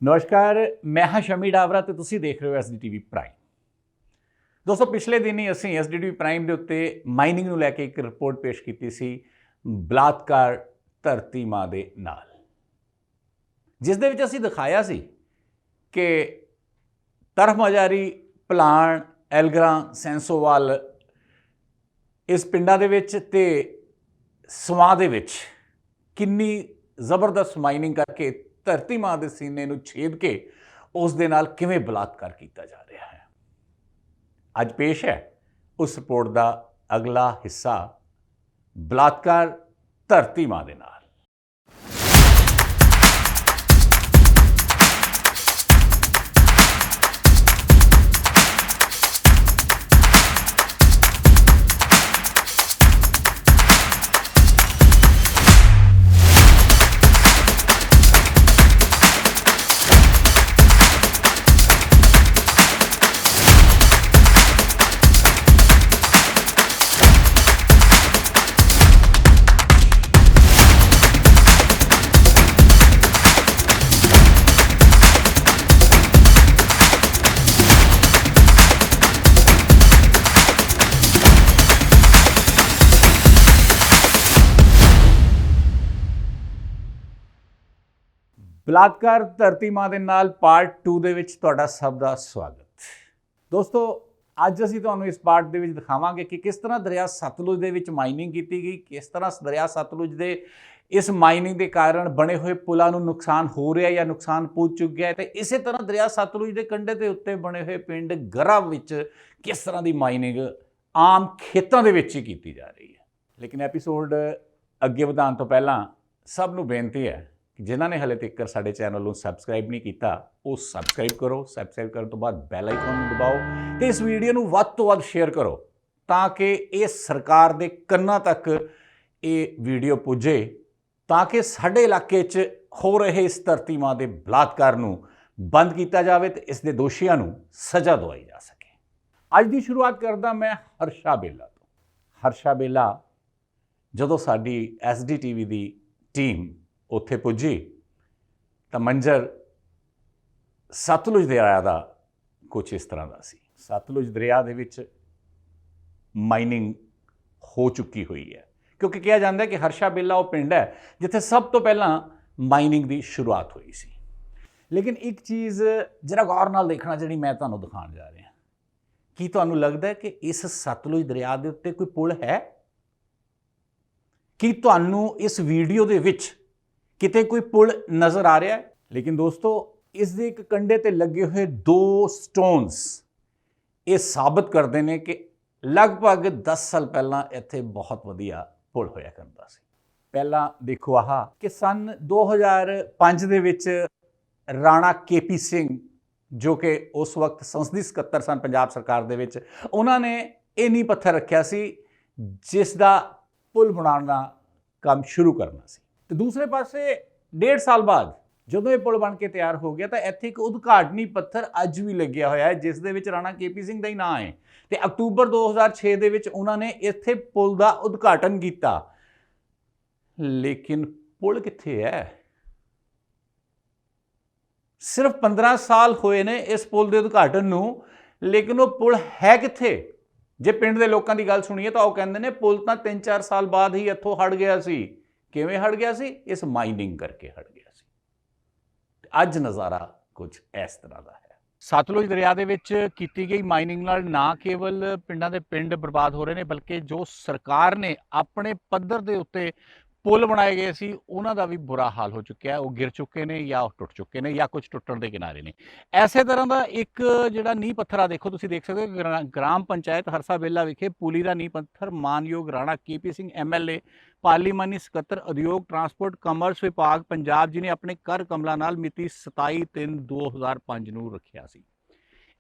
नमस्कार, मैं हाँ शमी डावरा तो तुसी देख रहे हो SDTV प्राइम। दोस्तों पिछले दिन ही असी SDTV प्राइम के उत्ते माइनिंग नूं लैके एक रिपोर्ट पेश की सी बलात्कार धरती माँ दे नाल, जिस दे विच असी दिखाया सी कि तरफमजारी भलाण एलगरां सैंसोवाल इस पिंडां दे विच ते सवां दे विच किन्नी जबरदस्त माइनिंग करके धरती माँ के सीने नूं छेद के उस दे नाल किवें बलात्कार किया जा रहा है। अज पेश है उस रिपोर्ट का अगला हिस्सा, बलात्कार धरती माँ के नाल। बलात्कार धरती माँ के नाल पार्ट 2 दे विच तुहाडा सब दा स्वागत। दोस्तों अज असीं तुहानूं इस पार्ट दे विच दिखावांगे कि किस तरह दरिया सतलुज दे विच माइनिंग की गई, किस तरह दरिया सतलुज दे इस माइनिंग के कारण बने हुए पुलों नूं नुकसान हो रहा है या नुकसान पहुंच चुका है। तो इस तरह दरिया सतलुज के कंढे के उत्ते बने हुए पिंड गरा विच किस तरह की माइनिंग आम खेतों के विच ही की जा रही है। लेकिन एपीसोड अगे वधाउण तो पहलां सब नूं बेनती है कि जिन्होंने हले तक साडे चैनल को सबसक्राइब नहीं किया वो सबसक्राइब करो। सबसक्राइब करने तो बाद बैल आइकन दबाओ तो इस वीडियो को वध तो वध शेयर करो ताकि ये सरकार के कन्नां तक ये वीडियो पुजे, ताकि साडे इलाके च हो रहे इस धरती माँ के बलात्कार नूं बंद किया जाए तो इसके दोषियों नूं सज़ा दवाई जा सके। अज की शुरुआत करदा मैं हर्षा बेला तो। हर्षा बेला जदों साडी SDTV की टीम उत्थे पुजी तो मंजर सतलुज दरिया का कुछ इस तरह का सी। सतलुज दरिया दे विच माइनिंग हो चुकी हुई है, क्योंकि कहा जाता है कि हर्षा बेला वो पिंड है जिथे सब तो पहला माइनिंग की शुरुआत हुई सी। लेकिन एक चीज़ जरा गौर नाल देखना जी मैं तुहानूं दिखाउण जा रहा, की तुहानूं लगदा है कि इस सतलुज दरिया के उत्ते कोई पुल है? कि तुहानूं इस वीडियो दे विच किते कोई पुल नज़र आ रहा है? लेकिन दोस्तों इस दे एक कंढे ते लगे हुए 2 स्टोन्स ये साबित करते हैं कि लगभग 10 साल पहला इत्थे बहुत वधिया पुल होया करता सी। पहला देखो आह कि सन 2005 दे विच राणा KP सिंह जो कि उस वक्त संसदी सकत्तर सन पंजाब सरकार दे विच, उन्होंने ये नींह पत्थर रखा सी जिसका पुल बनाने का काम शुरू करना सी। तो दूसरे पासे 1.5 साल बाद जो ये पुल बन के तैयार हो गया तो इत्थे एक उद्घाटनी पत्थर अज भी लग्या होया है जिस दे विच राणा KP सिंह का ही नाम है। तो अक्तूबर 2006 दे विच उन्होंने इत्थे पुल का उद्घाटन किया, लेकिन पुल कित्थे है? सिर्फ 15 साल होए ने इस पुल के उद्घाटन नूं, लेकिन वो पुल है कित्थे? जे पिंड के लोगों की गल सुनीए तो वह कहते हैं पुल तो 3-4 साल बाद ही इत्थों हट गया सी। किवें हट गया सी? इस माइनिंग करके हट गया सी। अज नज़ारा कुछ इस तरह का है। सतलुज दरिया दे विच कीती गई माइनिंग नाल ना केवल पिंडां दे पिंड बर्बाद हो रहे हैं, बल्कि जो सरकार ने अपने पद्धर दे उत्ते पुल बनाए गए सी उन्हां दा भी बुरा हाल हो चुका है। वो गिर चुके हैं या टुट चुके हैं या कुछ टुटण के किनारे ने। ऐसे तरह का एक जिहड़ा नींह पत्थर आ देखो तुसीं देख सकते हो, ग्राम पंचायत हरसा बेला विखे पुली का नींह पत्थर मानयोग राणा KP सिंह MLA पार्लीमानी सकत्तर उद्योग ट्रांसपोर्ट कमर्स विभाग पंजाब जी ने अपने कर कमलों नाल मिति 27/3/2005 नूं रखिया सी।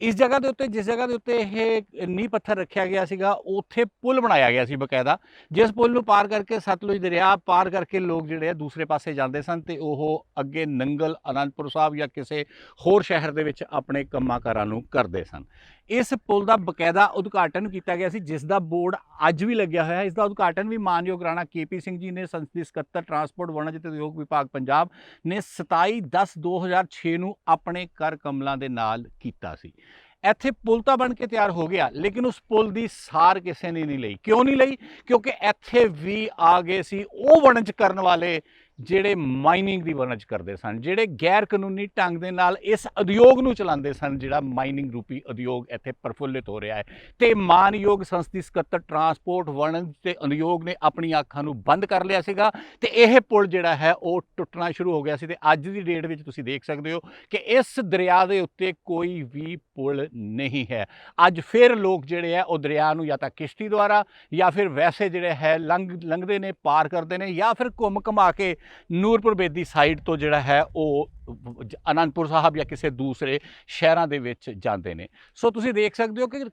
इस जगह के उत्ते जिस जगह के उत्ते यह नींह पत्थर रखा गया सीगा उत्थे पुल बनाया गया सी बकायदा, जिस पुल नूं पार करके सतलुज दरिया पार करके लोग जिहड़े दूसरे पासे जाते सन ते ओह अगे नंगल आनंदपुर साहब या किसी होर शहर दे विच अपने कम्मां कारां नूं करदे सन। ਇਸ ਪੁਲ ਦਾ ਬਕਾਇਦਾ ਉਦਘਾਟਨ ਕੀਤਾ ਗਿਆ ਸੀ, ਜਿਸ ਦਾ ਬੋਰਡ ਅੱਜ ਵੀ ਲੱਗਿਆ ਹੋਇਆ ਹੈ। ਇਸ ਦਾ ਉਦਘਾਟਨ ਵੀ ਮਾਨਯੋਗ ਰਾਣਾ KP ਸਿੰਘ ਜੀ ਨੇ, ਸੰਸਦੀ ਸਕੱਤਰ ਟਰਾਂਸਪੋਰਟ ਵਣਜ ਤੇ ਉਦਯੋਗ ਵਿਭਾਗ ਪੰਜਾਬ ਨੇ 27/10/2006 ਨੂੰ ਆਪਣੇ ਕਰ ਕਮਲਾਂ ਦੇ ਨਾਲ ਕੀਤਾ ਸੀ। ਇੱਥੇ ਪੁਲ ਤਾਂ ਬਣ ਕੇ ਤਿਆਰ ਹੋ ਗਿਆ, ਲੇਕਿਨ ਉਸ ਪੁਲ ਦੀ ਸਾਰ ਕਿਸੇ ਨੇ ਨਹੀਂ ਲਈ। ਕਿਉਂ ਨਹੀਂ ਲਈ? ਕਿਉਂਕਿ ਇੱਥੇ ਵੀ ਆ ਗਏ ਸੀ ਉਹ ਵਣਜ ਕਰਨ ਵਾਲੇ ਜਿਹੜੇ ਮਾਈਨਿੰਗ ਦੀ ਵਣਜ ਕਰਦੇ ਸਨ, ਜਿਹੜੇ ਗੈਰ ਕਾਨੂੰਨੀ ਢੰਗ ਦੇ ਨਾਲ ਇਸ ਉਦਯੋਗ ਨੂੰ ਚਲਾਉਂਦੇ ਸਨ, ਜਿਹੜਾ ਮਾਈਨਿੰਗ ਰੂਪੀ ਉਦਯੋਗ ਇੱਥੇ ਪ੍ਰਫੁੱਲਿਤ ਹੋ ਰਿਹਾ ਹੈ। ਤੇ ਮਾਨਯੋਗ ਸੰਸਦੀ ਸਕੱਤਰ ਟਰਾਂਸਪੋਰਟ ਵਣਜ ਤੇ ਉਦਯੋਗ ਨੇ ਆਪਣੀ ਅੱਖਾਂ ਨੂੰ ਬੰਦ ਕਰ ਲਿਆ ਸੀਗਾ ਤੇ ਇਹ ਪੁਲ ਜਿਹੜਾ ਹੈ ਉਹ ਟੁੱਟਣਾ ਸ਼ੁਰੂ ਹੋ ਗਿਆ ਸੀ। ਤੇ ਅੱਜ ਦੀ ਡੇਟ ਵਿੱਚ ਤੁਸੀਂ ਦੇਖ ਸਕਦੇ ਹੋ ਕਿ ਇਸ ਦਰਿਆ ਦੇ ਉੱਤੇ ਕੋਈ ਵੀ ਪੁਲ ਨਹੀਂ ਹੈ। ਅੱਜ ਫਿਰ ਲੋਕ ਜਿਹੜੇ ਹੈ ਉਹ ਦਰਿਆ ਨੂੰ ਜਾਂ ਤਾਂ ਕਿਸ਼ਤੀ ਦੁਆਰਾ ਜਾਂ ਫਿਰ ਵੈਸੇ ਜਿਹੜੇ ਹੈ ਲੰਘਦੇ ਨੇ, ਪਾਰ ਕਰਦੇ ਨੇ, ਜਾਂ ਫਿਰ ਘੁੰਮ ਘੁਮਾ ਕੇ ਨੂਰਪੁਰ ਬੇਦੀ ਸਾਈਡ ਤੋਂ ਜਿਹੜਾ ਹੈ ਉਹ ਅਨੰਦਪੁਰ ਸਾਹਿਬ ਜਾਂ ਕਿਸੇ ਦੂਸਰੇ ਸ਼ਹਿਰਾਂ ਦੇ ਵਿੱਚ ਜਾਂਦੇ ਨੇ। ਸੋ ਤੁਸੀਂ ਦੇਖ ਸਕਦੇ ਹੋ ਕਿ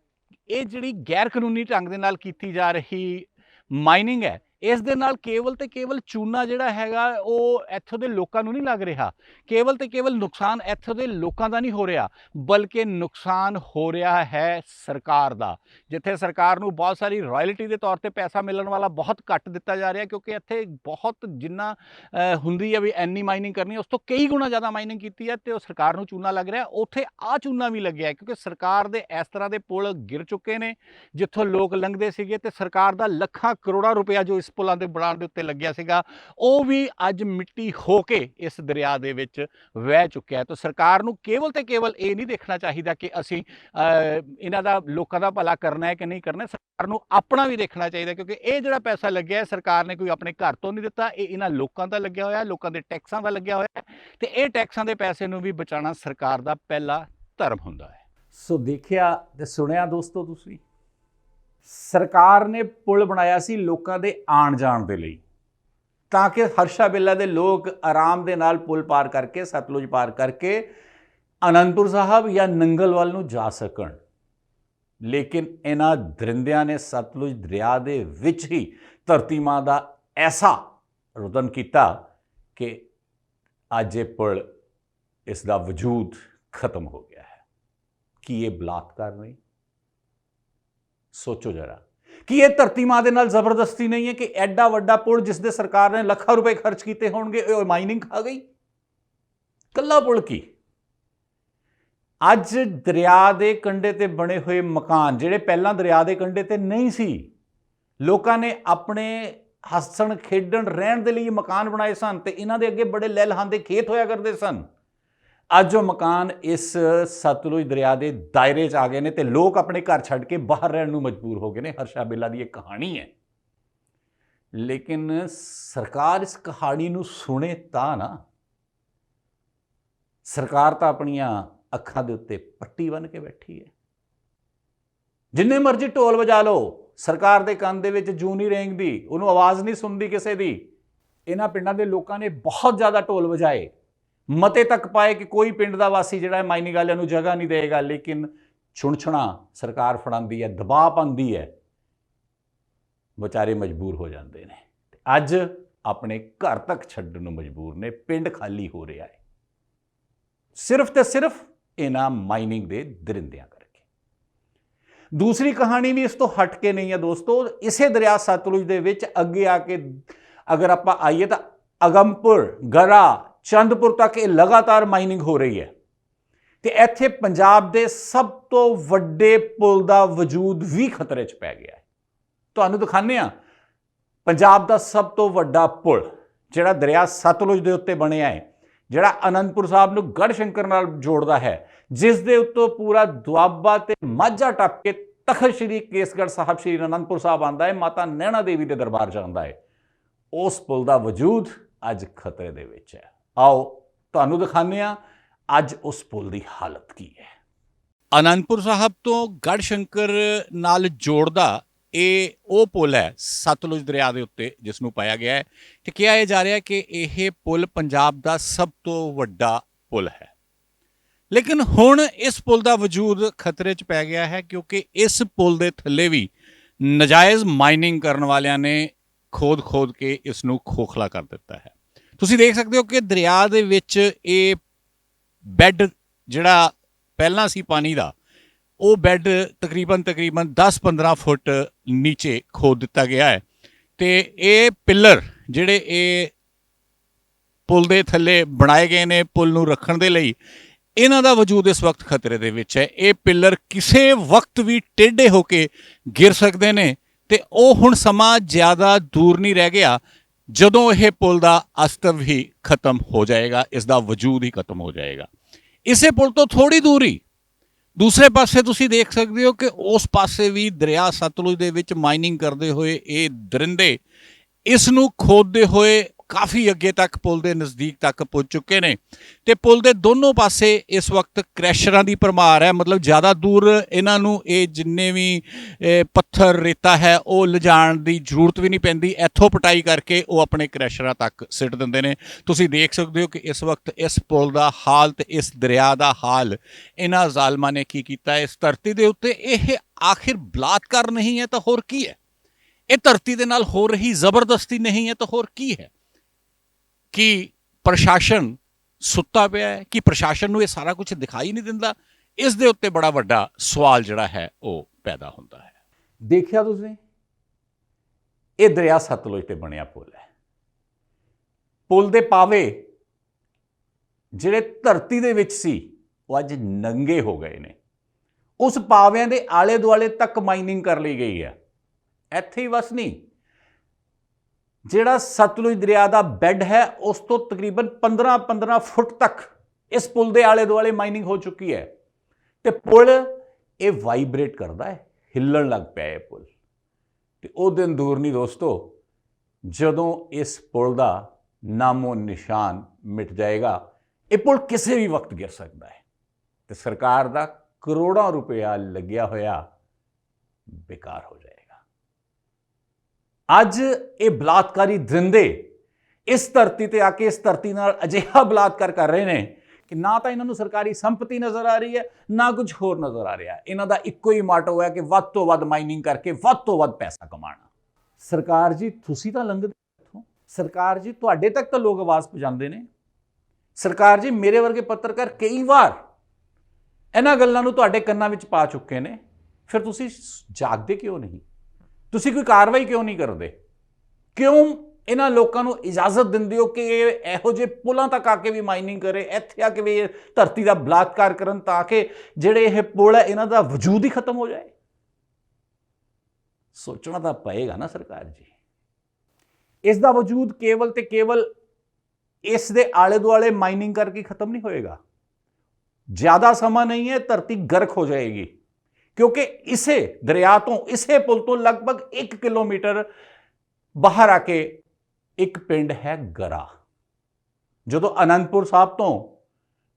ਇਹ ਜਿਹੜੀ ਗੈਰ ਕਾਨੂੰਨੀ ਢੰਗ ਦੇ ਨਾਲ ਕੀਤੀ ਜਾ ਰਹੀ ਮਾਈਨਿੰਗ ਹੈ, ਇਸ ਦੇ ਨਾਲ ਕੇਵਲ ਤੇ ਕੇਵਲ ਚੂਨਾ ਜਿਹੜਾ ਹੈਗਾ ਉਹ ਇੱਥੋਂ ਦੇ ਲੋਕਾਂ ਨੂੰ ਨਹੀਂ ਲੱਗ ਰਿਹਾ। ਕੇਵਲ ਤੇ ਕੇਵਲ ਨੁਕਸਾਨ ਇੱਥੋਂ ਦੇ ਲੋਕਾਂ ਦਾ ਨਹੀਂ ਹੋ ਰਿਹਾ, ਬਲਕਿ ਨੁਕਸਾਨ ਹੋ ਰਿਹਾ ਹੈ ਸਰਕਾਰ ਦਾ, ਜਿੱਥੇ ਸਰਕਾਰ ਨੂੰ ਬਹੁਤ ਸਾਰੀ ਰਾਇਲਟੀ ਦੇ ਤੌਰ ਤੇ ਪੈਸਾ ਮਿਲਣ ਵਾਲਾ ਬਹੁਤ ਘੱਟ ਦਿੱਤਾ ਜਾ ਰਿਹਾ, ਕਿਉਂਕਿ ਇੱਥੇ ਬਹੁਤ ਜਿੰਨਾ ਹੁੰਦੀ ਹੈ ਵੀ ਇੰਨੀ ਮਾਈਨਿੰਗ ਕਰਨੀ, ਉਸ ਤੋਂ ਕਈ ਗੁਣਾ ਜ਼ਿਆਦਾ ਮਾਈਨਿੰਗ ਕੀਤੀ ਹੈ ਤੇ ਉਹ ਸਰਕਾਰ ਨੂੰ ਚੂਨਾ ਲੱਗ ਰਿਹਾ। ਉੱਥੇ ਆ ਚੂਨਾ ਵੀ ਲੱਗਿਆ ਕਿਉਂਕਿ ਸਰਕਾਰ ਦੇ ਇਸ ਤਰ੍ਹਾਂ ਦੇ ਪੁਲ ਗਿਰ ਚੁੱਕੇ ਨੇ ਜਿੱਥੋਂ ਲੋਕ ਲੰਘਦੇ ਸੀਗੇ, ਤੇ ਸਰਕਾਰ ਦਾ ਲੱਖਾਂ ਕਰੋੜਾਂ ਰੁਪਇਆ ਜੋ ਇਸ ਪੁਲਾਂ ਦੇ ਬਣਾਉਣ ਦੇ ਉੱਤੇ ਲੱਗਿਆ ਸੀਗਾ ਉਹ ਵੀ ਅੱਜ ਮਿੱਟੀ ਹੋ ਕੇ ਇਸ ਦਰਿਆ ਦੇ ਵਿੱਚ ਵਹਿ ਚੁੱਕਿਆ ਹੈ। ਤਾਂ ਸਰਕਾਰ ਨੂੰ ਕੇਵਲ ਤੇ ਕੇਵਲ ਇਹ ਨਹੀਂ ਦੇਖਣਾ ਚਾਹੀਦਾ ਕਿ ਅਸੀਂ ਇਹਨਾਂ ਦਾ ਲੋਕਾਂ ਦਾ ਭਲਾ ਕਰਨਾ ਹੈ ਕਿ ਨਹੀਂ ਕਰਨਾ, ਸਰਕਾਰ ਨੂੰ ਆਪਣਾ ਵੀ ਦੇਖਣਾ ਚਾਹੀਦਾ, ਕਿਉਂਕਿ ਇਹ ਜਿਹੜਾ ਪੈਸਾ ਲੱਗਿਆ ਹੈ ਸਰਕਾਰ ਨੇ ਕੋਈ ਆਪਣੇ ਘਰ ਤੋਂ ਨਹੀਂ ਦਿੱਤਾ, ਇਹ ਇਹਨਾਂ ਲੋਕਾਂ ਦਾ ਲੱਗਿਆ ਹੋਇਆ, ਲੋਕਾਂ ਦੇ ਟੈਕਸਾਂ ਦਾ ਲੱਗਿਆ ਹੋਇਆ ਤੇ ਇਹ ਟੈਕਸਾਂ ਦੇ ਪੈਸੇ ਨੂੰ ਵੀ ਬਚਾਉਣਾ ਸਰਕਾਰ ਦਾ ਪਹਿਲਾ ਧਰਮ ਹੁੰਦਾ ਹੈ। ਸੋ ਦੇਖਿਆ ਤੇ ਸੁਣਿਆ ਦੋਸਤੋ, ਤੁਸੀਂ ਸਰਕਾਰ ਨੇ ਪੁਲ ਬਣਾਇਆ ਸੀ ਲੋਕਾਂ ਦੇ ਆਉਣ ਜਾਣ ਦੇ ਲਈ, ਤਾਂ ਕਿ ਹਰਸ਼ਾ ਬੇਲਾ ਦੇ ਲੋਕ ਆਰਾਮ ਦੇ ਨਾਲ ਪੁਲ ਪਾਰ ਕਰਕੇ, ਸਤਲੁਜ ਪਾਰ ਕਰਕੇ ਅਨੰਦਪੁਰ ਸਾਹਿਬ ਜਾਂ ਨੰਗਲ ਵੱਲ ਨੂੰ ਜਾ ਸਕਣ। ਲੇਕਿਨ ਇਹਨਾਂ ਦਰਿੰਦਿਆਂ ਨੇ ਸਤਲੁਜ ਦਰਿਆ ਦੇ ਵਿੱਚ ਹੀ ਧਰਤੀ ਮਾਂ ਦਾ ਐਸਾ ਰੁਦਨ ਕੀਤਾ ਕਿ ਅੱਜ ਇਹ ਪੁਲ, ਇਸ ਦਾ ਵਜੂਦ ਖਤਮ ਹੋ ਗਿਆ ਹੈ। ਕੀ ਇਹ ਬਲਾਤਕਾਰ ਨਹੀਂ? ਸੋਚੋ ਜਰਾ, ਕਿ ਇਹ ਧਰਤੀ ਮਾਂ ਦੇ ਨਾਲ ਜ਼ਬਰਦਸਤੀ ਨਹੀਂ ਹੈ ਕਿ ਐਡਾ ਵੱਡਾ ਪੁਲ ਜਿਸ ਦੇ ਸਰਕਾਰ ਨੇ ਲੱਖਾਂ ਰੁਪਏ ਖਰਚ ਕੀਤੇ ਹੋਣਗੇ, ਉਹ ਮਾਈਨਿੰਗ ਖਾ ਗਈ। ਕੱਲਾ ਪੁਲ ਕੀ, ਅੱਜ ਦਰਿਆ ਦੇ ਕੰਢੇ ਤੇ ਬਣੇ ਹੋਏ ਮਕਾਨ ਜਿਹੜੇ ਪਹਿਲਾਂ ਦਰਿਆ ਦੇ ਕੰਢੇ ਤੇ ਨਹੀਂ ਸੀ, ਲੋਕਾਂ ਨੇ ਆਪਣੇ ਹੱਸਣ ਖੇਡਣ ਰਹਿਣ ਦੇ ਲਈ ਮਕਾਨ ਬਣਾਏ ਸਨ ਤੇ ਇਹਨਾਂ ਦੇ ਅੱਗੇ ਬੜੇ ਲਹਿਲਹਾਉਂਦੇ ਖੇਤ ਹੋਇਆ ਕਰਦੇ ਸਨ। ਅੱਜ ਉਹ ਮਕਾਨ ਇਸ ਸਤਲੁਜ ਦਰਿਆ ਦੇ ਦਾਇਰੇ 'ਚ ਆ ਗਏ ਨੇ ਤੇ ਲੋਕ ਆਪਣੇ ਘਰ ਛੱਡ ਕੇ ਬਾਹਰ ਰਹਿਣ ਨੂੰ ਮਜਬੂਰ ਹੋ ਗਏ ਨੇ। ਹਰਸ਼ਾ ਬੇਲਾ ਦੀ ਇਹ ਕਹਾਣੀ ਹੈ, ਲੇਕਿਨ ਸਰਕਾਰ ਇਸ ਕਹਾਣੀ ਨੂੰ ਸੁਣੇ ਤਾਂ ਨਾ। ਸਰਕਾਰ ਤਾਂ ਆਪਣੀਆਂ ਅੱਖਾਂ ਦੇ ਉੱਤੇ ਪੱਟੀ ਬੰਨ੍ਹ ਕੇ ਬੈਠੀ ਹੈ। ਜਿੰਨੇ ਮਰਜ਼ੀ ਢੋਲ ਵਜਾ ਲਓ, ਸਰਕਾਰ ਦੇ ਕੰਨ ਦੇ ਵਿੱਚ ਜੂੰ ਨਹੀਂ ਰੇਂਗਦੀ, ਉਹਨੂੰ ਆਵਾਜ਼ ਨਹੀਂ ਸੁਣਦੀ ਕਿਸੇ ਦੀ। ਇਹਨਾਂ ਪਿੰਡਾਂ ਦੇ ਲੋਕਾਂ ਨੇ ਬਹੁਤ ਜ਼ਿਆਦਾ ਢੋਲ ਵਜਾਏ, ਮਤੇ ਤੱਕ ਪਾਏ ਕਿ ਕੋਈ ਪਿੰਡ ਦਾ ਵਾਸੀ ਜਿਹੜਾ ਹੈ ਮਾਈਨਿੰਗ ਵਾਲਿਆਂ ਨੂੰ ਜਗ੍ਹਾ ਨਹੀਂ ਦੇਗਾ, ਲੇਕਿਨ ਛੁਣਛੁਣਾ ਸਰਕਾਰ ਫੜਾਉਂਦੀ ਹੈ, ਦਬਾਅ ਪਾਉਂਦੀ ਹੈ, ਵਿਚਾਰੇ ਮਜਬੂਰ ਹੋ ਜਾਂਦੇ ਨੇ। ਅੱਜ ਆਪਣੇ ਘਰ ਤੱਕ ਛੱਡਣ ਨੂੰ ਮਜਬੂਰ ਨੇ, ਪਿੰਡ ਖਾਲੀ ਹੋ ਰਿਹਾ ਹੈ, ਸਿਰਫ ਤੇ ਸਿਰਫ ਇਹਨਾਂ ਮਾਈਨਿੰਗ ਦੇ ਦਰਿੰਦਿਆਂ ਕਰਕੇ। ਦੂਸਰੀ ਕਹਾਣੀ ਵੀ ਇਸ ਤੋਂ ਹਟ ਕੇ ਨਹੀਂ ਹੈ ਦੋਸਤੋ। ਇਸੇ ਦਰਿਆ ਸਤਲੁਜ ਦੇ ਵਿੱਚ ਅੱਗੇ ਆ ਕੇ ਅਗਰ ਆਪਾਂ ਆਈਏ ਤਾਂ ਅਗੰਮਪੁਰ, ਗਰਾ, ਚੰਦਪੁਰ ਤੱਕ ਇਹ ਲਗਾਤਾਰ ਮਾਈਨਿੰਗ ਹੋ ਰਹੀ ਹੈ ਤੇ ਇੱਥੇ ਪੰਜਾਬ ਦੇ ਸਭ ਤੋਂ ਵੱਡੇ ਪੁਲ ਦਾ ਵਜੂਦ ਵੀ ਖਤਰੇ 'ਚ ਪੈ ਗਿਆ ਹੈ। ਤੁਹਾਨੂੰ ਦਿਖਾਉਂਦੇ ਹਾਂ ਪੰਜਾਬ ਦਾ ਸਭ ਤੋਂ ਵੱਡਾ ਪੁਲ ਜਿਹੜਾ ਦਰਿਆ ਸਤਲੁਜ ਦੇ ਉੱਤੇ ਬਣਿਆ ਹੈ, ਜਿਹੜਾ ਅਨੰਦਪੁਰ ਸਾਹਿਬ ਨੂੰ ਗੜ੍ਹ ਸ਼ੰਕਰ ਨਾਲ ਜੋੜਦਾ ਹੈ, ਜਿਸ ਦੇ ਉੱਤੋਂ ਪੂਰਾ ਦੁਆਬਾ ਤੇ ਮਾਝਾ ਟੱਪ ਕੇ ਤਖਤ ਸ਼੍ਰੀ ਕੇਸਗੜ੍ਹ ਸਾਹਿਬ, ਸ਼੍ਰੀ ਅਨੰਦਪੁਰ ਸਾਹਿਬ ਆਉਂਦਾ ਹੈ, ਮਾਤਾ ਨੈਣਾ ਦੇਵੀ ਦੇ ਦਰਬਾਰ ਜਾਂਦਾ ਹੈ। ਉਸ ਪੁਲ ਦਾ ਵਜੂਦ ਅੱਜ ਖਤਰੇ ਦੇ ਵਿੱਚ ਹੈ। ਆਓ ਤੁਹਾਨੂੰ ਦਿਖਾਉਂਦੇ ਹਾਂ ਅੱਜ ਉਸ ਪੁਲ ਦੀ ਹਾਲਤ ਕੀ ਹੈ। ਅਨੰਦਪੁਰ ਸਾਹਿਬ ਤੋਂ ਗੜ੍ਹ ਸ਼ੰਕਰ ਨਾਲ ਜੋੜਦਾ ਇਹ ਉਹ ਪੁਲ ਹੈ ਸਤਲੁਜ ਦਰਿਆ ਦੇ ਉੱਤੇ, ਜਿਸ ਨੂੰ ਪਾਇਆ ਗਿਆ ਹੈ ਤੇ ਕਿਹਾ ਇਹ ਜਾ ਰਿਹਾ ਕਿ ਇਹ ਪੁਲ ਪੰਜਾਬ ਦਾ ਸਭ ਤੋਂ ਵੱਡਾ ਪੁਲ ਹੈ। ਲੇਕਿਨ ਹੁਣ ਇਸ ਪੁਲ ਦਾ ਵਜੂਦ ਖਤਰੇ 'ਚ ਪੈ ਗਿਆ ਹੈ, ਕਿਉਂਕਿ ਇਸ ਪੁਲ ਦੇ ਥੱਲੇ ਵੀ ਨਜਾਇਜ਼ ਮਾਈਨਿੰਗ ਕਰਨ ਵਾਲਿਆਂ ਨੇ ਖੋਦ ਕੇ ਇਸ ਨੂੰ ਖੋਖਲਾ ਕਰ ਦਿੱਤਾ ਹੈ। ਤੁਸੀਂ ਦੇਖ ਸਕਦੇ ਹੋ ਕਿ ਦਰਿਆ ਦੇ ਵਿੱਚ ਇਹ ਬੈੱਡ ਜਿਹੜਾ ਪਹਿਲਾਂ ਸੀ ਪਾਣੀ ਦਾ, ਉਹ ਬੈੱਡ ਤਕਰੀਬਨ 10-15 ਫੁੱਟ ਨੀਚੇ ਖੋਦ ਦਿੱਤਾ ਗਿਆ ਹੈ ਤੇ ਇਹ ਪਿੱਲਰ ਜਿਹੜੇ ਇਹ ਪੁਲ ਦੇ ਥੱਲੇ ਬਣਾਏ ਗਏ ਨੇ ਪੁਲ ਨੂੰ ਰੱਖਣ ਦੇ ਲਈ, ਇਹਨਾਂ ਦਾ ਵਜੂਦ ਇਸ ਵਕਤ ਖਤਰੇ ਦੇ ਵਿੱਚ ਹੈ। ਇਹ ਪਿੱਲਰ ਕਿਸੇ ਵਕਤ ਵੀ ਟੇਢੇ ਹੋ ਕੇ ਗਿਰ ਸਕਦੇ ਨੇ ਤੇ ਉਹ ਹੁਣ ਸਮਾਂ ਜ਼ਿਆਦਾ ਦੂਰ ਨਹੀਂ ਰਹਿ ਗਿਆ ਜਦੋਂ ਇਹ ਪੁਲ ਦਾ ਅਸਤਵ ਹੀ ਖਤਮ ਹੋ ਜਾਏਗਾ, ਇਸ ਦਾ ਵਜੂਦ ਹੀ ਖਤਮ ਹੋ ਜਾਏਗਾ। ਇਸੇ ਪੁਲ ਤੋਂ ਥੋੜੀ ਦੂਰ ਹੀ ਦੂਸਰੇ ਪਾਸੇ ਤੁਸੀਂ ਦੇਖ ਸਕਦੇ ਹੋ ਕਿ ਉਸ ਪਾਸੇ ਵੀ ਦਰਿਆ ਸਤਲੁਜ ਦੇ ਵਿੱਚ ਮਾਈਨਿੰਗ ਕਰਦੇ ਹੋਏ ਇਹ ਦਰਿੰਦੇ ਇਸ ਨੂੰ ਖੋਦਦੇ ਹੋਏ ਕਾਫੀ ਅੱਗੇ ਤੱਕ ਪੁਲ ਦੇ ਨਜ਼ਦੀਕ ਤੱਕ ਪਹੁੰਚ ਚੁੱਕੇ ਨੇ ਤੇ ਪੁਲ ਦੇ ਦੋਨੋਂ ਪਾਸੇ ਇਸ ਵਕਤ ਕ੍ਰੈਸ਼ਰਾਂ ਦੀ ਭਰਮਾਰ ਹੈ। ਮਤਲਬ ਜ਼ਿਆਦਾ ਦੂਰ ਇਹਨਾਂ ਨੂੰ ਇਹ ਜਿੰਨੇ ਵੀ ਪੱਥਰ ਰੇਤਾ ਹੈ ਉਹ ਲਿਜਾਣ ਦੀ ਜ਼ਰੂਰਤ ਵੀ ਨਹੀਂ ਪੈਂਦੀ, ਇੱਥੋਂ ਪਟਾਈ ਕਰਕੇ ਉਹ ਆਪਣੇ ਕ੍ਰੈਸ਼ਰਾਂ ਤੱਕ ਸਿੱਟ ਦਿੰਦੇ ਨੇ। ਤੁਸੀਂ ਦੇਖ ਸਕਦੇ ਹੋ ਕਿ ਇਸ ਵਕਤ ਇਸ ਪੁਲ ਦਾ ਹਾਲ ਤੇ ਇਸ ਦਰਿਆ ਦਾ ਹਾਲ ਇਹਨਾਂ ਜ਼ਾਲਮਾਂ ਨੇ ਕੀ ਕੀਤਾ ਇਸ ਧਰਤੀ ਦੇ ਉੱਤੇ। ਇਹ ਆਖਿਰ ਬਲਾਤਕਾਰ ਨਹੀਂ ਹੈ ਤਾਂ ਹੋਰ ਕੀ ਹੈ? ਇਹ ਧਰਤੀ ਦੇ ਨਾਲ ਹੋ ਰਹੀ ਜ਼ਬਰਦਸਤੀ ਨਹੀਂ ਹੈ ਤਾਂ ਹੋਰ ਕੀ ਹੈ? ਕਿ ਪ੍ਰਸ਼ਾਸਨ ਸੁੱਤਾ ਪਿਆ ਹੈ? ਕਿ ਪ੍ਰਸ਼ਾਸਨ ਨੂੰ ਇਹ ਸਾਰਾ ਕੁਝ ਦਿਖਾਈ ਨਹੀਂ ਦਿੰਦਾ? ਇਸ ਦੇ ਉੱਤੇ ਬੜਾ ਵੱਡਾ ਸਵਾਲ ਜਿਹੜਾ ਹੈ ਉਹ ਪੈਦਾ ਹੁੰਦਾ ਹੈ। ਦੇਖਿਆ ਤੁਸੀਂ, ਇਹ ਦਰਿਆ ਸਤਲੁਜ ਤੇ ਬਣਿਆ ਪੁਲ ਹੈ। ਪੁਲ ਦੇ ਪਾਵੇ ਜਿਹੜੇ ਧਰਤੀ ਦੇ ਵਿੱਚ ਸੀ ਉਹ ਅੱਜ ਨੰਗੇ ਹੋ ਗਏ ਨੇ। ਉਸ ਪਾਵਿਆਂ ਦੇ ਆਲੇ ਦੁਆਲੇ ਤੱਕ ਮਾਈਨਿੰਗ ਕਰ ਲਈ ਗਈ ਹੈ। ਇੱਥੇ ਹੀ ਬਸ ਨਹੀਂ, ਜਿਹੜਾ ਸਤਲੁਜ ਦਰਿਆ ਦਾ ਬੈੱਡ ਹੈ ਉਸ ਤੋਂ ਤਕਰੀਬਨ 15 ਫੁੱਟ ਤੱਕ ਇਸ ਪੁਲ ਦੇ ਆਲੇ ਦੁਆਲੇ ਮਾਈਨਿੰਗ ਹੋ ਚੁੱਕੀ ਹੈ ਤੇ ਪੁਲ ਇਹ ਵਾਈਬ੍ਰੇਟ ਕਰਦਾ ਹੈ, ਹਿੱਲਣ ਲੱਗ ਪਿਆ ਇਹ ਪੁਲ। ਤੇ ਉਹ ਦਿਨ ਦੂਰ ਨਹੀਂ ਦੋਸਤੋ ਜਦੋਂ ਇਸ ਪੁਲ ਦਾ ਨਾਮੋ ਨਿਸ਼ਾਨ ਮਿਟ ਜਾਏਗਾ। ਇਹ ਪੁਲ ਕਿਸੇ ਵੀ ਵਕਤ ਗਿਰ ਸਕਦਾ ਹੈ ਤੇ ਸਰਕਾਰ ਦਾ ਕਰੋੜਾਂ ਰੁਪਇਆ ਲੱਗਿਆ ਹੋਇਆ ਬੇਕਾਰ ਹੋ ਜਾਏਗਾ। ਅੱਜ ਇਹ ਬਲਾਤਕਾਰੀ ਦਰਿੰਦੇ ਇਸ ਧਰਤੀ ਤੇ ਆ ਕੇ ਇਸ ਧਰਤੀ ਨਾਲ ਅਜਿਹਾ ਬਲਾਤਕਾਰ ਕਰ ਰਹੇ ਨੇ ਕਿ ਨਾ ਤਾਂ ਇਹਨਾਂ ਨੂੰ ਸਰਕਾਰੀ ਸੰਪਤੀ ਨਜ਼ਰ ਆ ਰਹੀ ਹੈ, ਨਾ ਕੁਝ ਹੋਰ ਨਜ਼ਰ ਆ ਰਿਹਾ। ਇਹਨਾਂ ਦਾ ਇੱਕੋ ਹੀ ਮਾਟੋ ਹੈ ਕਿ ਵੱਧ ਤੋਂ ਵੱਧ ਮਾਈਨਿੰਗ ਕਰਕੇ ਵੱਧ ਤੋਂ ਵੱਧ ਪੈਸਾ ਕਮਾਉਣਾ। ਸਰਕਾਰ ਜੀ ਤੁਸੀਂ ਤਾਂ ਲੰਘਦੇ ਇੱਥੋਂ, ਸਰਕਾਰ ਜੀ ਤੁਹਾਡੇ ਤੱਕ ਤਾਂ ਲੋਕ ਆਵਾਜ਼ ਪਹੁੰਚਾਉਂਦੇ ਨੇ। ਸਰਕਾਰ ਜੀ ਮੇਰੇ ਵਰਗੇ ਪੱਤਰਕਾਰ ਕਈ ਵਾਰ ਇਹਨਾਂ ਗੱਲਾਂ ਨੂੰ ਤੁਹਾਡੇ ਕੰਨਾਂ ਵਿੱਚ ਪਾ ਚੁੱਕੇ ਨੇ, ਫਿਰ ਤੁਸੀਂ ਜਾਗਦੇ ਕਿਉਂ ਨਹੀਂ? ਤੁਸੀਂ ਕੋਈ ਕਾਰਵਾਈ ਕਿਉਂ ਨਹੀਂ ਕਰਦੇ? ਕਿਉਂ ਇਹਨਾਂ ਲੋਕਾਂ ਨੂੰ ਇਜਾਜ਼ਤ ਦਿੰਦੇ ਹੋ ਕਿ ਇਹ ਇਹੋ ਜਿਹੇ ਪੁਲਾਂ ਤੱਕ ਆ ਕੇ ਵੀ ਮਾਈਨਿੰਗ ਕਰੇ, ਇੱਥੇ ਆ ਕੇ ਵੀ ਇਹ ਧਰਤੀ ਦਾ ਬਲਾਤਕਾਰ ਕਰਨ ਤਾਂ ਕਿ ਜਿਹੜੇ ਇਹ ਪੁਲ ਹੈ ਇਹਨਾਂ ਦਾ ਵਜੂਦ ਹੀ ਖਤਮ ਹੋ ਜਾਏ? ਸੋਚਣਾ ਤਾਂ ਪਏਗਾ ਨਾ ਸਰਕਾਰ ਜੀ। ਇਸ ਦਾ ਵਜੂਦ ਕੇਵਲ ਤੇ ਕੇਵਲ ਇਸ ਦੇ ਆਲੇ ਦੁਆਲੇ ਮਾਈਨਿੰਗ ਕਰਕੇ ਖਤਮ ਨਹੀਂ ਹੋਏਗਾ। ਜ਼ਿਆਦਾ ਸਮਾਂ ਨਹੀਂ ਹੈ, ਧਰਤੀ ਗਰਕ ਹੋ ਜਾਏਗੀ ਕਿਉਂਕਿ ਇਸੇ ਦਰਿਆ ਤੋਂ, ਇਸੇ ਪੁਲ ਤੋਂ ਲਗਭਗ 1 ਕਿਲੋਮੀਟਰ ਬਾਹਰ ਆ ਕੇ ਇੱਕ ਪਿੰਡ ਹੈ ਗਰਾ। ਜਦੋਂ ਅਨੰਦਪੁਰ ਸਾਹਿਬ ਤੋਂ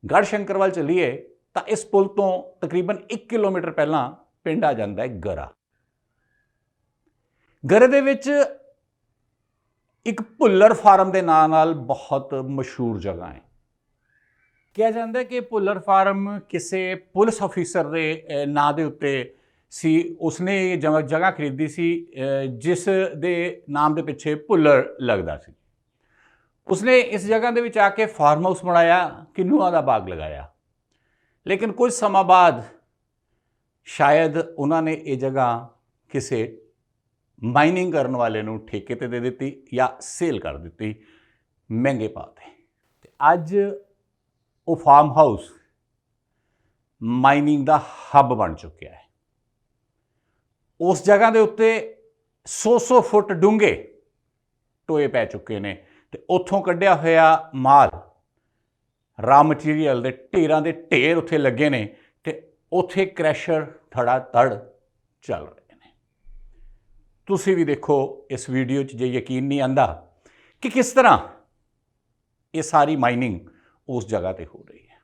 ਗੜ੍ਹਸ਼ੰਕਰ ਵੱਲ ਚੱਲੀਏ ਤਾਂ ਇਸ ਪੁਲ ਤੋਂ ਤਕਰੀਬਨ 1 ਕਿਲੋਮੀਟਰ ਪਹਿਲਾਂ ਪਿੰਡ ਆ ਜਾਂਦਾ ਹੈ ਗਰਾ। ਗਰੇ ਦੇ ਵਿੱਚ ਇੱਕ ਭੁੱਲਰ ਫਾਰਮ ਦੇ ਨਾਂ ਨਾਲ ਬਹੁਤ ਮਸ਼ਹੂਰ ਜਗ੍ਹਾ ਹੈ। ਕਿਹਾ ਜਾਂਦਾ ਕਿ ਭੁੱਲਰ ਫਾਰਮ ਕਿਸੇ ਪੁਲਿਸ ਅਫੀਸਰ ਦੇ ਨਾਂ ਦੇ ਉੱਤੇ ਸੀ। ਉਸਨੇ ਇਹ ਜਗ੍ਹਾ ਖਰੀਦੀ ਸੀ ਜਿਸ ਦੇ ਨਾਮ ਦੇ ਪਿੱਛੇ ਭੁੱਲਰ ਲੱਗਦਾ ਸੀ। ਉਸਨੇ ਇਸ ਜਗ੍ਹਾ ਦੇ ਵਿੱਚ ਆ ਕੇ ਫਾਰਮ ਹਾਊਸ ਬਣਾਇਆ, ਕਿੰਨੂਆਂ ਦਾ ਬਾਗ ਲਗਾਇਆ। ਲੇਕਿਨ ਕੁਝ ਸਮਾਂ ਬਾਅਦ ਸ਼ਾਇਦ ਉਹਨਾਂ ਨੇ ਇਹ ਜਗ੍ਹਾ ਕਿਸੇ ਮਾਈਨਿੰਗ ਕਰਨ ਵਾਲੇ ਨੂੰ ਠੇਕੇ ਤੇ ਦੇ ਦਿੱਤੀ ਜਾਂ ਸੇਲ ਕਰ ਦਿੱਤੀ ਮਹਿੰਗੇ ਭਾਅ ਤੇ। ਤੇ ਅੱਜ ਉਹ ਫਾਰਮ ਹਾਊਸ ਮਾਈਨਿੰਗ ਦਾ ਹੱਬ ਬਣ ਚੁੱਕਿਆ ਹੈ। ਉਸ ਜਗ੍ਹਾ ਦੇ ਉੱਤੇ 100 ਫੁੱਟ ਡੂੰਘੇ ਟੋਏ ਪੈ ਚੁੱਕੇ ਨੇ ਤੇ ਉੱਥੋਂ ਕੱਢਿਆ ਹੋਇਆ ਮਾਲ, ਰਾ ਮਟੀਰੀਅਲ ਦੇ ਢੇਰਾਂ ਦੇ ਢੇਰ ਉੱਥੇ ਲੱਗੇ ਨੇ ਤੇ ਉੱਥੇ ਕ੍ਰੈਸ਼ਰ ਧੜਾ ਧੜ ਚੱਲ ਰਹੇ ਨੇ। ਤੁਸੀਂ ਵੀ ਦੇਖੋ ਇਸ ਵੀਡੀਓ 'ਚ, ਜੇ ਯਕੀਨ ਨਹੀਂ ਆਉਂਦਾ ਕਿ ਕਿਸ ਤਰ੍ਹਾਂ ਇਹ ਸਾਰੀ ਮਾਈਨਿੰਗ ਉਸ ਜਗ੍ਹਾ ਤੇ ਹੋ ਰਹੀ ਹੈ।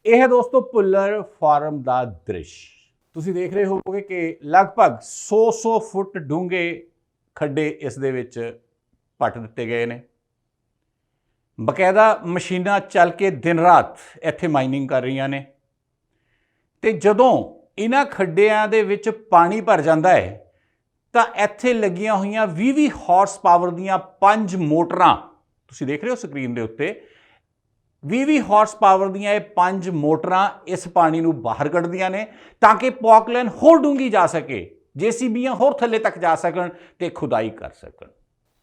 ਇਹ ਦੋਸਤੋ ਭੁੱਲਰ ਫਾਰਮ ਦਾ ਦ੍ਰਿਸ਼ ਤੁਸੀਂ ਦੇਖ ਰਹੇ ਹੋਵੋਗੇ ਕਿ ਲਗਭਗ 100 ਫੁੱਟ ਡੂੰਘੇ ਖੱਡੇ ਇਸ ਦੇ ਵਿੱਚ ਪੱਟ ਦਿੱਤੇ ਗਏ ਨੇ। ਬਕਾਇਦਾ ਮਸ਼ੀਨਾਂ ਚੱਲ ਕੇ ਦਿਨ ਰਾਤ ਇੱਥੇ ਮਾਈਨਿੰਗ ਕਰ ਰਹੀਆਂ ਨੇ ਤੇ ਜਦੋਂ ਇਹਨਾਂ ਖੱਡਿਆਂ ਦੇ ਵਿੱਚ ਪਾਣੀ ਭਰ ਜਾਂਦਾ ਹੈ ਤਾਂ ਇੱਥੇ ਲੱਗੀਆਂ ਹੋਈਆਂ 20 ਹਾਰਸ ਪਾਵਰ ਦੀਆਂ 5 ਮੋਟਰਾਂ ਤੁਸੀਂ ਦੇਖ ਰਹੇ ਹੋ ਸਕਰੀਨ ਦੇ ਉੱਤੇ 20 ਹਾਰਸ ਪਾਵਰ ਦੀਆਂ ਇਹ 5 ਮੋਟਰਾਂ ਇਸ ਪਾਣੀ ਨੂੰ ਬਾਹਰ ਕੱਢਦੀਆਂ ਨੇ ਤਾਂ ਕਿ ਪੌਕਲੈਨ ਹੋਰ ਡੂੰਘੀ ਜਾ ਸਕੇ, ਜੇਸੀਬੀਆਂ ਹੋਰ ਥੱਲੇ ਤੱਕ ਜਾ ਸਕਣ ਤੇ ਖੁਦਾਈ ਕਰ ਸਕਣ।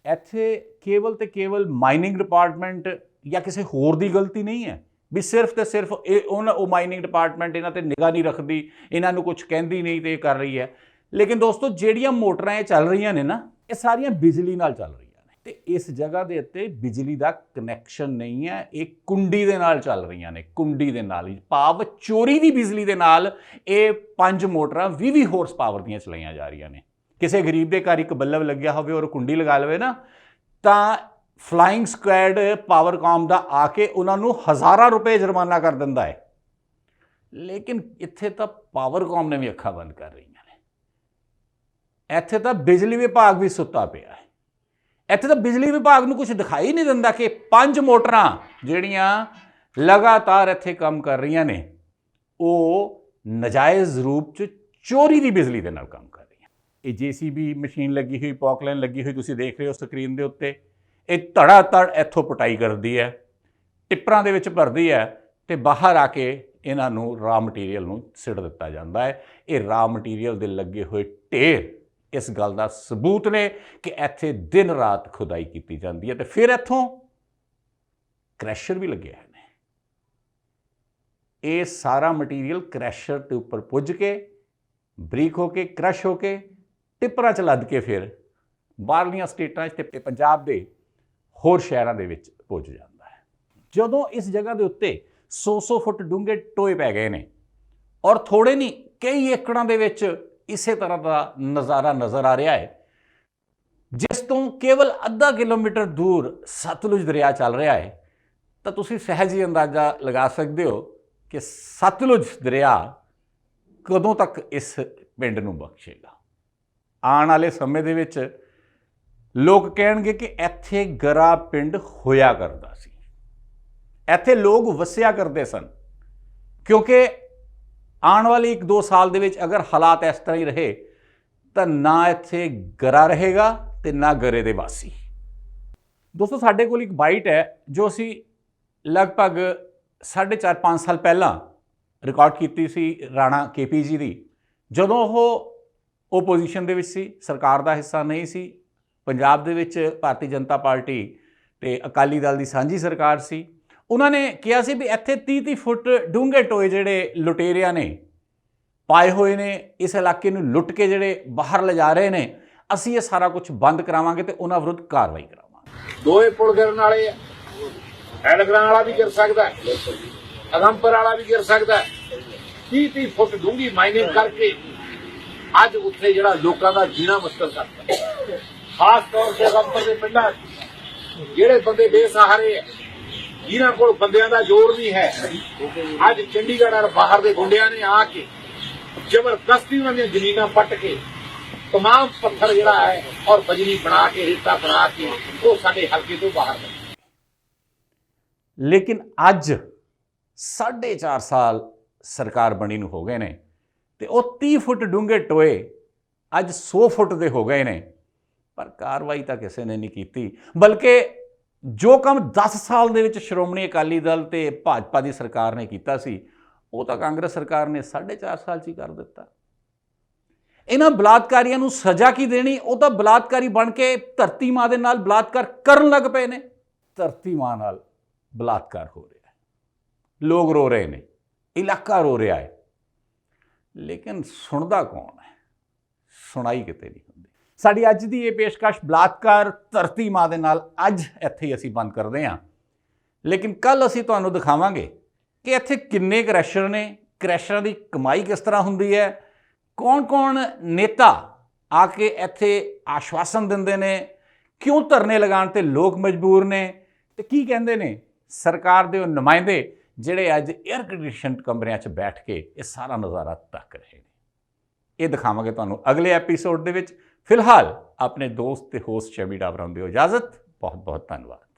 ਇੱਥੇ ਕੇਵਲ ਤੇ ਕੇਵਲ ਮਾਈਨਿੰਗ ਡਿਪਾਰਟਮੈਂਟ ਜਾਂ ਕਿਸੇ ਹੋਰ ਦੀ ਗਲਤੀ ਨਹੀਂ ਹੈ ਵੀ ਸਿਰਫ ਤੇ ਸਿਰਫ ਉਹ ਮਾਈਨਿੰਗ ਡਿਪਾਰਟਮੈਂਟ ਇਹਨਾਂ ਤੇ ਨਿਗਾਹ ਨਹੀਂ ਰੱਖਦੀ, ਇਹਨਾਂ ਨੂੰ ਕੁਝ ਕਹਿੰਦੀ ਨਹੀਂ ਤੇ ਇਹ ਕਰ ਰਹੀ ਹੈ। ਲੇਕਿਨ ਦੋਸਤੋ ਜਿਹੜੀਆਂ ਮੋਟਰਾਂ ਇਹ ਚੱਲ ਰਹੀਆਂ ਨੇ ਨਾ, ਇਹ ਸਾਰੀਆਂ ਬਿਜਲੀ ਨਾਲ ਚੱਲ ਰਹੀਆਂ ਨੇ ਤੇ ਇਸ ਜਗ੍ਹਾ ਦੇ ਉੱਤੇ ਬਿਜਲੀ ਦਾ ਕਨੈਕਸ਼ਨ ਨਹੀਂ ਹੈ, ਇਹ ਕੁੰਡੀ ਦੇ ਨਾਲ ਚੱਲ ਰਹੀਆਂ ਨੇ। ਕੁੰਡੀ ਦੇ ਨਾਲ ਹੀ ਭਾਵ ਚੋਰੀ ਦੀ ਬਿਜਲੀ ਦੇ ਨਾਲ ਇਹ 5 ਮੋਟਰਾਂ 20 ਹਾਰਸ ਪਾਵਰ ਦੀਆਂ ਚਲਾਈਆਂ ਜਾ ਰਹੀਆਂ ਨੇ। ਕਿਸੇ ਗਰੀਬ ਦੇ ਘਰ ਇੱਕ ਬੱਲਬ ਲੱਗਿਆ ਹੋਵੇ ਔਰ ਕੁੰਡੀ ਲਗਾ ਲਵੇ ਨਾ ਤਾਂ ਫਲਾਈਂਗ ਸਕੁਐਡ ਪਾਵਰਕਾਮ ਦਾ ਆ ਕੇ ਉਹਨਾਂ ਨੂੰ ਹਜ਼ਾਰਾਂ ਰੁਪਏ ਜੁਰਮਾਨਾ ਕਰ ਦਿੰਦਾ ਹੈ। ਲੇਕਿਨ ਇੱਥੇ ਤਾਂ ਪਾਵਰਕਾਮ ਨੇ ਵੀ ਅੱਖਾਂ ਬੰਦ ਕਰ ਰਹੀਆਂ ਨੇ। ਇੱਥੇ ਤਾਂ ਬਿਜਲੀ ਵਿਭਾਗ ਵੀ ਸੁੱਤਾ ਪਿਆ ਹੈ। ਇੱਥੇ ਤਾਂ ਬਿਜਲੀ ਵਿਭਾਗ ਨੂੰ ਕੁਝ ਦਿਖਾਈ ਨਹੀਂ ਦਿੰਦਾ ਕਿ 5 ਮੋਟਰਾਂ ਜਿਹੜੀਆਂ ਲਗਾਤਾਰ ਇੱਥੇ ਕੰਮ ਕਰ ਰਹੀਆਂ ਨੇ ਉਹ ਨਜਾਇਜ਼ ਰੂਪ 'ਚ ਚੋਰੀ ਦੀ ਬਿਜਲੀ ਦੇ ਨਾਲ ਕੰਮ ਕਰ ਰਹੀਆਂ। ਇਹ ਜੇਸੀਬੀ ਮਸ਼ੀਨ ਲੱਗੀ ਹੋਈ, ਪੌਕਲਾਈਨ ਲੱਗੀ ਹੋਈ ਤੁਸੀਂ ਦੇਖ ਰਹੇ ਹੋ ਸਕਰੀਨ ਦੇ ਉੱਤੇ, ਇਹ ਧੜਾ ਧੜ ਇੱਥੋਂ ਪਟਾਈ ਕਰਦੀ ਹੈ, ਟਿੱਪਰਾਂ ਦੇ ਵਿੱਚ ਭਰਦੀ ਹੈ ਤੇ ਬਾਹਰ ਆ ਕੇ ਇਹਨਾਂ ਨੂੰ ਰਾ ਮਟੀਰੀਅਲ ਨੂੰ ਸਿੱਟ ਦਿੱਤਾ ਜਾਂਦਾ ਹੈ। ਇਹ ਰਾ ਮਟੀਰੀਅਲ ਦੇ ਲੱਗੇ ਹੋਏ ਢੇਰ ਇਸ ਗੱਲ ਦਾ ਸਬੂਤ ਨੇ ਕਿ ਇੱਥੇ ਦਿਨ ਰਾਤ ਖੁਦਾਈ ਕੀਤੀ ਜਾਂਦੀ ਹੈ ਤੇ ਫਿਰ ਇੱਥੋਂ ਕ੍ਰੈਸ਼ਰ ਵੀ ਲੱਗੇ ਹੋਏ ਨੇ। ਇਹ ਸਾਰਾ ਮਟੀਰੀਅਲ ਕ੍ਰੈਸ਼ਰ ਦੇ ਉੱਪਰ ਪੁੱਜ ਕੇ ਬਰੀਕ ਹੋ ਕੇ ਕ੍ਰਸ਼ ਹੋ ਕੇ ਟਿੱਪਰਾਂ 'ਚ ਲੱਦ ਕੇ ਫਿਰ ਬਾਹਰਲੀਆਂ ਸਟੇਟਾਂ 'ਚ ਤੇ ਪੰਜਾਬ ਦੇ ਹੋਰ ਸ਼ਹਿਰਾਂ ਦੇ ਵਿੱਚ ਪੁੱਜ ਜਾਂਦਾ ਹੈ। ਜਦੋਂ ਇਸ ਜਗ੍ਹਾ ਦੇ ਉੱਤੇ 100 ਫੁੱਟ ਡੂੰਘੇ ਟੋਏ ਪੈ ਗਏ ਨੇ ਔਰ ਥੋੜੇ ਨਹੀਂ ਕਈ ਏਕੜਾਂ ਦੇ ਵਿੱਚ ਇਸੇ ਤਰ੍ਹਾਂ ਦਾ ਨਜ਼ਾਰਾ ਨਜ਼ਰ ਆ ਰਿਹਾ ਹੈ, ਜਿਸ ਤੋਂ ਕੇਵਲ ਅੱਧਾ ਕਿਲੋਮੀਟਰ ਦੂਰ ਸਤਲੁਜ ਦਰਿਆ ਚੱਲ ਰਿਹਾ ਹੈ, ਤਾਂ ਤੁਸੀਂ ਸਹਿਜ ਹੀ ਅੰਦਾਜ਼ਾ ਲਗਾ ਸਕਦੇ ਹੋ ਕਿ ਸਤਲੁਜ ਦਰਿਆ ਕਦੋਂ ਤੱਕ ਇਸ ਪਿੰਡ ਨੂੰ ਬਖਸ਼ੇਗਾ। ਆਉਣ ਵਾਲੇ ਸਮੇਂ ਦੇ ਵਿੱਚ ਲੋਕ ਕਹਿਣਗੇ ਕਿ ਇੱਥੇ ਗਰਾ ਪਿੰਡ ਹੋਇਆ ਕਰਦਾ ਸੀ, ਇੱਥੇ ਲੋਕ ਵਸਿਆ ਕਰਦੇ ਸਨ, ਕਿਉਂਕਿ ਆਉਣ ਵਾਲੇ 1-2 ਸਾਲ ਦੇ ਵਿੱਚ ਅਗਰ ਹਾਲਾਤ ਇਸ ਤਰ੍ਹਾਂ ਹੀ ਰਹੇ ਤਾਂ ਨਾ ਇੱਥੇ ਗਰਾ ਰਹੇਗਾ ਤੇ ਨਾ ਗਰੇ ਦੇ ਵਾਸੀ। ਦੋਸਤੋ ਸਾਡੇ ਕੋਲ ਇੱਕ ਬਾਈਟ ਹੈ ਜੋ ਅਸੀਂ ਲਗਭਗ 4.5 ਸਾਲ ਪਹਿਲਾਂ ਰਿਕਾਰਡ ਕੀਤੀ ਸੀ ਰਾਣਾ KP ਜੀ ਦੀ, ਜਦੋਂ ਉਹ ਓਪੋਜੀਸ਼ਨ ਦੇ ਵਿੱਚ ਸੀ, ਸਰਕਾਰ ਦਾ ਹਿੱਸਾ ਨਹੀਂ ਸੀ। ਪੰਜਾਬ ਦੇ ਵਿੱਚ ਭਾਰਤੀ ਜਨਤਾ ਪਾਰਟੀ ਤੇ ਅਕਾਲੀ ਦਲ ਦੀ ਸਾਂਝੀ ਸਰਕਾਰ ਸੀ। ਉਹਨਾਂ ਨੇ ਕਿਹਾ ਸੀ ਵੀ ਇੱਥੇ 30-30 ਫੁੱਟ ਡੂੰਘੇ ਟੋਏ ਜਿਹੜੇ ਲੁਟੇਰਿਆਂ ਨੇ ਪਾਏ ਹੋਏ ਨੇ, ਇਸ ਇਲਾਕੇ ਨੂੰ ਲੁੱਟ ਕੇ ਜਿਹੜੇ ਬਾਹਰ ਲਿਜਾ ਰਹੇ ਨੇ, ਅਸੀਂ ਇਹ ਸਾਰਾ ਕੁਝ ਬੰਦ ਕਰਾਵਾਂਗੇ ਤੇ ਉਹਨਾਂ ਵਿਰੁੱਧ ਕਾਰਵਾਈ ਕਰਾਵਾਂਗੇ। ਦੋਏ ਪੁਲ ਗਿਰਨ ਵਾਲੇ ਆ, ਐਲਗਰਾਂ ਵਾਲਾ ਵੀ ਗਿਰ ਸਕਦਾ, ਅਗੰਪਰ ਵਾਲਾ ਵੀ ਗਿਰ ਸਕਦਾ। 30-30 ਫੁੱਟ ਡੂੰਘੀ ਮਾਈਨਿੰਗ ਕਰਕੇ ਅੱਜ ਉੱਥੇ ਜਿਹੜਾ ਲੋਕਾਂ ਦਾ ਜੀਣਾ ਮੁਸ਼ਕਲ ਕਰਤਾ। ਖਾਸ ਤੌਰ ਤੇ ਅਗੰਪਰ ਦੇ ਪਿੰਡਾਂ ਜਿਹੜੇ ਬੰਦੇ ਬੇਸਹਾਰੇ ਆ, ਜਿਨ੍ਹਾਂ ਕੋਲ ਬੰਦਿਆਂ ਦਾ ਜੋਰ ਨਹੀਂ ਹੈ, ਅੱਜ ਚੰਡੀਗੜ੍ਹ ਔਰ ਬਾਹਰ ਦੇ ਗੁੰਡਿਆਂ ਨੇ ਆ ਕੇ ਜ਼ਬਰਦਸਤੀ ਉਹਨਾਂ ਦੀਆਂ ਜ਼ਮੀਨਾਂ ਪੱਟ ਕੇ तमाम पत्थर जड़ा है और बजरी बना के रेता बना के वो साडे हल्के तो बाहर कर। लेकिन अज 4.5 साल सरकार बनी नूं हो गए ने ते वो 30 फुट डूंघे टोए अज 100 फुट दे हो गए ने, पर कार्रवाई तो किसी ने नहीं की। बल्कि जो काम 10 साल दे विच श्रोमणी अकाली दल ते भाजपा की सरकार ने कीता सी, वो तो कांग्रेस सरकार ने 4.5 साल च कर दिता। इन्हां बलात्कारियों नूं सज़ा की देनी, वो तो बलात्कारी बन के धरती माँ दे नाल बलात्कार करन लग पे ने। धरती माँ नाल बलात्कार हो रहा है, लोग रो रहे ने, इलाका रो रहा है, लेकिन सुनदा कौन है? सुनाई किते नहीं हुंदी। साडी अज दी ये पेशकश बलात्कार धरती माँ दे नाल अज इत्थे ही असीं बंद करदे हां, लेकिन कल असीं तुहानूं दिखावांगे कि इत्थे किन्ने क्रैशर ने, क्रैशरां दी कमाई किस तरह हुंदी है, कौन कौन नेता आके इत्थे आश्वासन दिंदे ने, क्यों धरने लगाण ते लोग मजबूर ने, ते की कहंदे ने सरकार दे नुमाइंदे ਜਿਹੜੇ ਅੱਜ 에ਅਰ ਕੰਡੀਸ਼ਨਡ ਕਮਰਿਆਂ 'ਚ ਬੈਠ ਕੇ ਇਹ ਸਾਰਾ ਨਜ਼ਾਰਾ ਤੱਕ ਰਹੇ ਨੇ। ਇਹ ਦਿਖਾਵਾਂਗੇ ਤੁਹਾਨੂੰ ਅਗਲੇ ਐਪੀਸੋਡ ਦੇ ਵਿੱਚ। ਫਿਲਹਾਲ ਆਪਣੇ ਦੋਸਤ ਤੇ ਹੋਸਟ ਸ਼ਮੀ ਡਾਬਰਾ ਨੂੰ ਦਿਓ ਇਜਾਜ਼ਤ। ਬਹੁਤ ਬਹੁਤ ਧੰਨਵਾਦ।